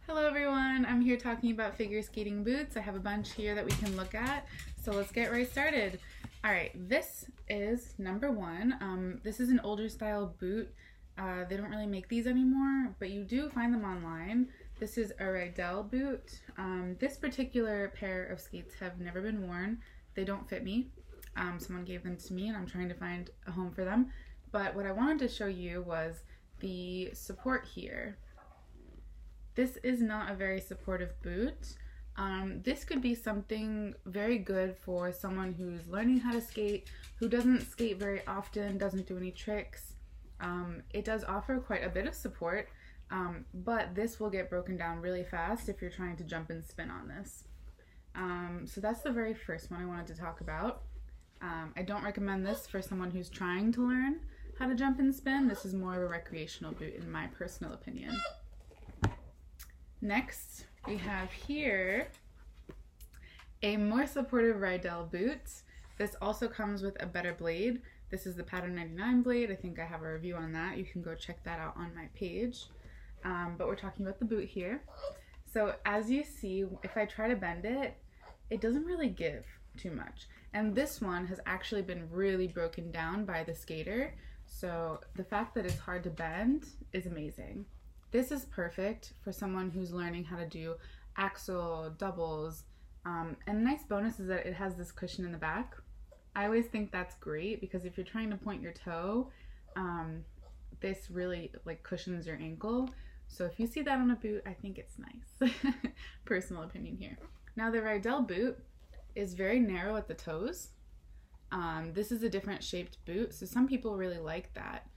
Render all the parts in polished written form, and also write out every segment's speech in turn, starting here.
Hello everyone, I'm here talking about figure skating boots. I have a bunch here that we can look at, so let's get right started. Alright, this is number one. This is an older style boot. They don't really make these anymore, but you do find them online. This is a Rydell boot. This particular pair of skates have never been worn. They don't fit me. Someone gave them to me and I'm trying to find a home for them. But what I wanted to show you was the support here. This is not a very supportive boot. This could be something very good for someone who's learning how to skate, who doesn't skate very often, doesn't do any tricks. It does offer quite a bit of support, but this will get broken down really fast if you're trying to jump and spin on this. So that's the very first one I wanted to talk about. I don't recommend this for someone who's trying to learn how to jump and spin. This is more of a recreational boot in my personal opinion. Next, we have here a more supportive Rydell boot. This also comes with a better blade. This is the Pattern 99 blade. I think I have a review on that. You can go check that out on my page. But we're talking about the boot here. So as you see, if I try to bend it, it doesn't really give too much. And this one has actually been really broken down by the skater. So the fact that it's hard to bend is amazing. This is perfect for someone who's learning how to do axle, doubles, and a nice bonus is that it has this cushion in the back. I always think that's great because if you're trying to point your toe, this really cushions your ankle. So if you see that on a boot, I think it's nice. Personal opinion here. Now the Rydell boot is very narrow at the toes. This is a different shaped boot, so some people really like that.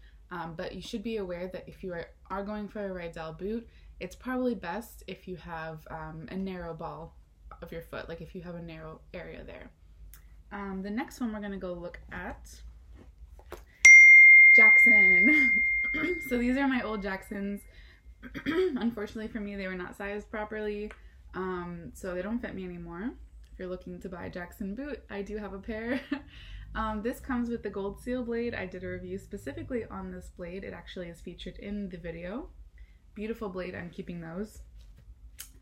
But you should be aware that if you are going for a Rydell boot, it's probably best if you have a narrow ball of your foot, like if you have a narrow area there. The next one we're going to go look at, Jackson. So these are my old Jacksons. Unfortunately for me, they were not sized properly, so they don't fit me anymore. If you're looking to buy a Jackson boot, I do have a pair. This comes with the gold seal blade. I did a review specifically on this blade. It actually is featured in the video. Beautiful blade, I'm keeping those.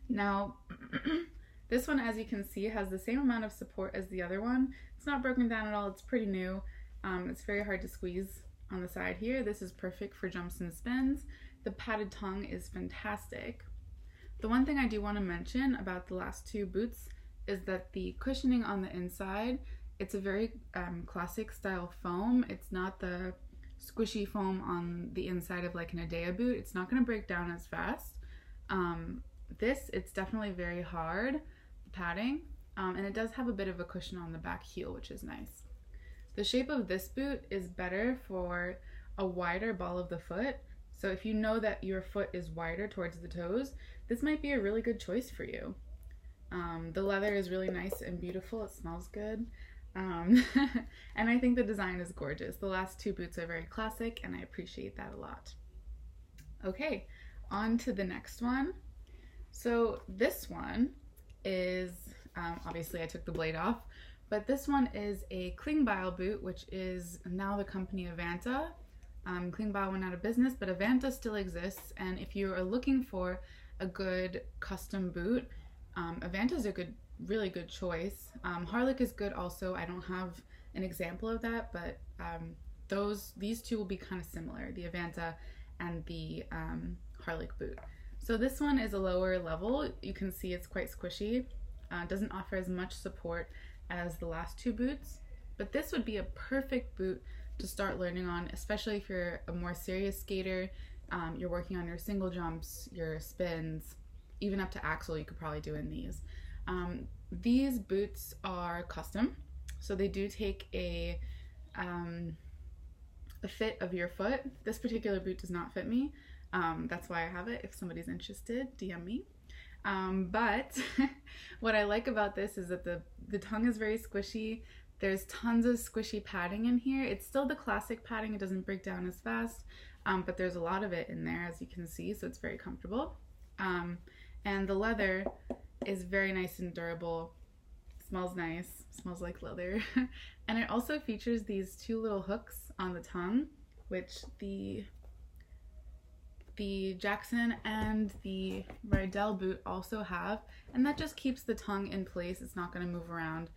Now, this one, as you can see, has the same amount of support as the other one. It's not broken down at all, it's pretty new. It's very hard to squeeze on the side here. This is perfect for jumps and spins. The padded tongue is fantastic. The one thing I do want to mention about the last two boots is that the cushioning on the inside, it's a very classic style foam. It's not the squishy foam on the inside of like an edeas boot. It's not going to break down as fast. It's definitely very hard, the padding, and it does have a bit of a cushion on the back heel, which is nice. The shape of this boot is better for a wider ball of the foot. So if you know that your foot is wider towards the toes, this might be a really good choice for you. The leather is really nice and beautiful. It smells good. And I think the design is gorgeous. The last two boots are very classic and I appreciate that a lot. Okay, on to the next one. So this one is, obviously I took the blade off, but this one is a Klingbile boot, which is now the company Avanta. Klingbile went out of business, but Avanta still exists, and if you are looking for a good custom boot, Avanta is a really good choice. Harlech is good also. I don't have an example of that, but these two will be kind of similar, the Avanta and the Harlech boot. So this one is a lower level. You can see it's quite squishy. Doesn't offer as much support as the last two boots, but this would be a perfect boot to start learning on, especially if you're a more serious skater. You're working on your single jumps, your spins, even up to axle you could probably do in these. These boots are custom, so they do take a fit of your foot. This particular boot does not fit me. That's why I have it. If somebody's interested, DM me. But what I like about this is that the tongue is very squishy. There's tons of squishy padding in here. It's still the classic padding. It doesn't break down as fast, but there's a lot of it in there, as you can see, so it's very comfortable. And the leather is very nice and durable. Smells nice, smells like leather. And it also features these two little hooks on the tongue, which the the Jackson and the Rydell boot also have, and that just keeps the tongue in place. It's not going to move around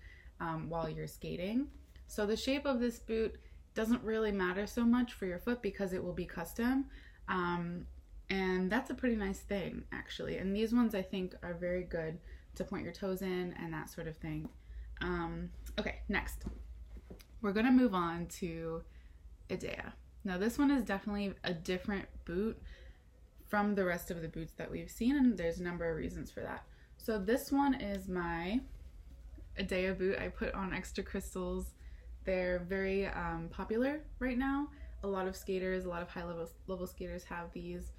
while you're skating. So the shape of this boot doesn't really matter so much for your foot because it will be custom, and that's a pretty nice thing actually. And these ones I think are very good to point your toes in and that sort of thing. Okay, next we're gonna move on to Edea. Now this one is definitely a different boot from the rest of the boots that we've seen, and there's a number of reasons for that. So this one is my Edea boot. I put on extra crystals. They're very popular right now. A lot of skaters, a lot of high level skaters have these.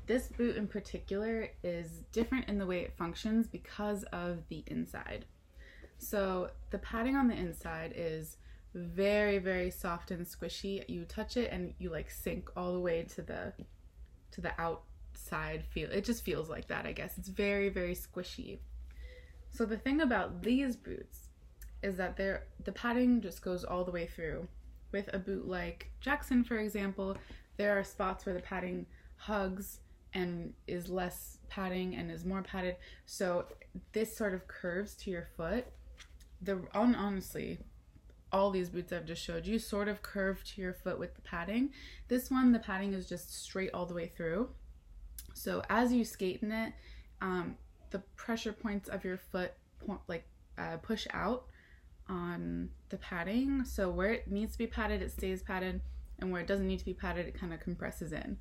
This boot in particular is different in the way it functions because of the inside. So the padding on the inside is very, very soft and squishy. You touch it and you like sink all the way to the outside feel. It just feels like that, I guess. It's very, very squishy. So the thing about these boots is that the padding just goes all the way through. With a boot like Jackson, for example, there are spots where the padding hugs and is less padding and is more padded. So this sort of curves to your foot. Honestly, all these boots I've just showed you sort of curve to your foot with the padding. This one, the padding is just straight all the way through. So as you skate in it, the pressure points of your foot push out on the padding. So where it needs to be padded, it stays padded, and where it doesn't need to be padded, it kind of compresses in.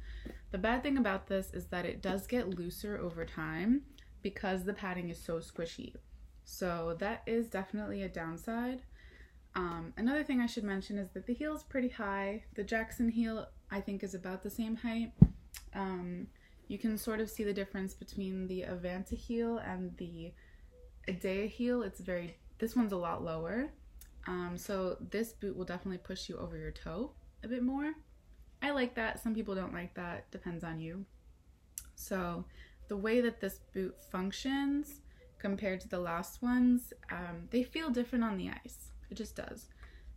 The bad thing about this is that it does get looser over time because the padding is so squishy. So that is definitely a downside. Another thing I should mention is that the heel is pretty high. The Jackson heel I think is about the same height. You can sort of see the difference between the Avanta heel and the Edea heel. This one's a lot lower. So this boot will definitely push you over your toe a bit more. I like that. Some people don't like that. Depends on you. So the way that this boot functions compared to the last ones, they feel different on the ice. It just does.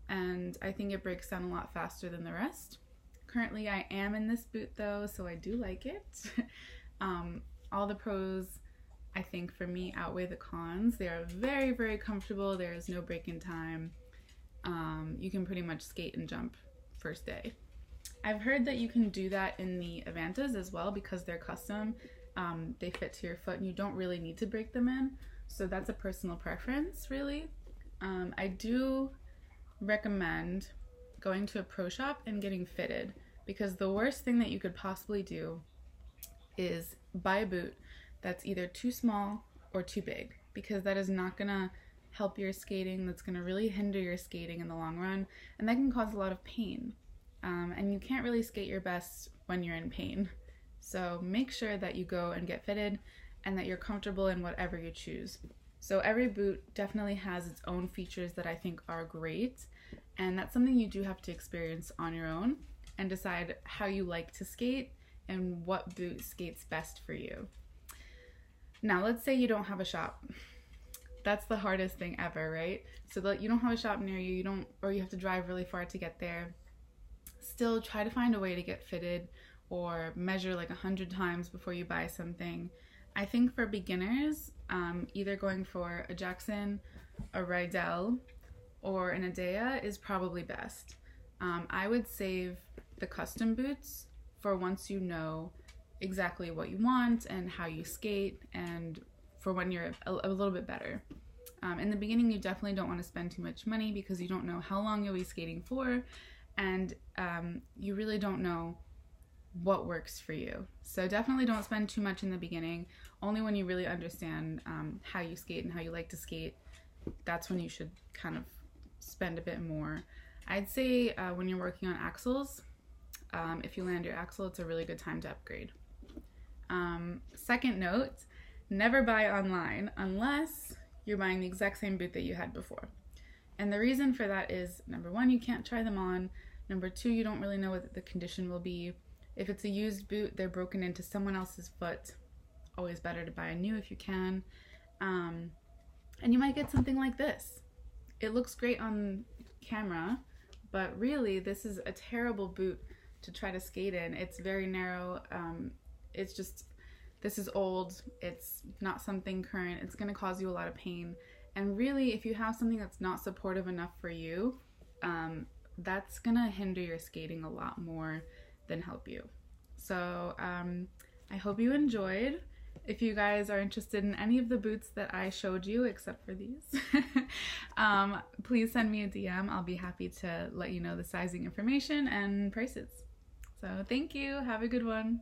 And I think it breaks down a lot faster than the rest. Currently I am in this boot though, so I do like it. All the pros, I think, for me outweigh the cons. They are very, very comfortable. There is no break-in time. You can pretty much skate and jump first day. I've heard that you can do that in the Avantas as well because they're custom. They fit to your foot and you don't really need to break them in. So that's a personal preference, really. I do recommend going to a pro shop and getting fitted, because the worst thing that you could possibly do is buy a boot that's either too small or too big, because that is not gonna help your skating. That's gonna really hinder your skating in the long run, and that can cause a lot of pain. And you can't really skate your best when you're in pain. So make sure that you go and get fitted and that you're comfortable in whatever you choose. So every boot definitely has its own features that I think are great, and that's something you do have to experience on your own and decide how you like to skate and what boot skates best for you. Now let's say you don't have a shop. That's the hardest thing ever, right? So that you don't have a shop near you, or you have to drive really far to get there. Still try to find a way to get fitted or measure like 100 times before you buy something. I think for beginners, either going for a Jackson, a Rydell, or an Edea is probably best. I would save the custom boots for once you know exactly what you want and how you skate, and for when you're a little bit better. In the beginning, you definitely don't want to spend too much money because you don't know how long you'll be skating for, and you really don't know what works for you. So definitely don't spend too much in the beginning. Only when you really understand how you skate and how you like to skate, that's when you should kind of spend a bit more. I'd say when you're working on axles, if you land your axle, it's a really good time to upgrade. Second note, never buy online unless you're buying the exact same boot that you had before. And the reason for that is, number one, you can't try them on. Number two, you don't really know what the condition will be. If it's a used boot, they're broken into someone else's foot. Always better to buy a new if you can. And you might get something like this. It looks great on camera, but really this is a terrible boot to try to skate in. It's very narrow. It's just, this is old. It's not something current. It's going to cause you a lot of pain. And really, if you have something that's not supportive enough for you, that's going to hinder your skating a lot more than help you. So I hope you enjoyed. If you guys are interested in any of the boots that I showed you, except for these, please send me a DM. I'll be happy to let you know the sizing information and prices. So thank you. Have a good one.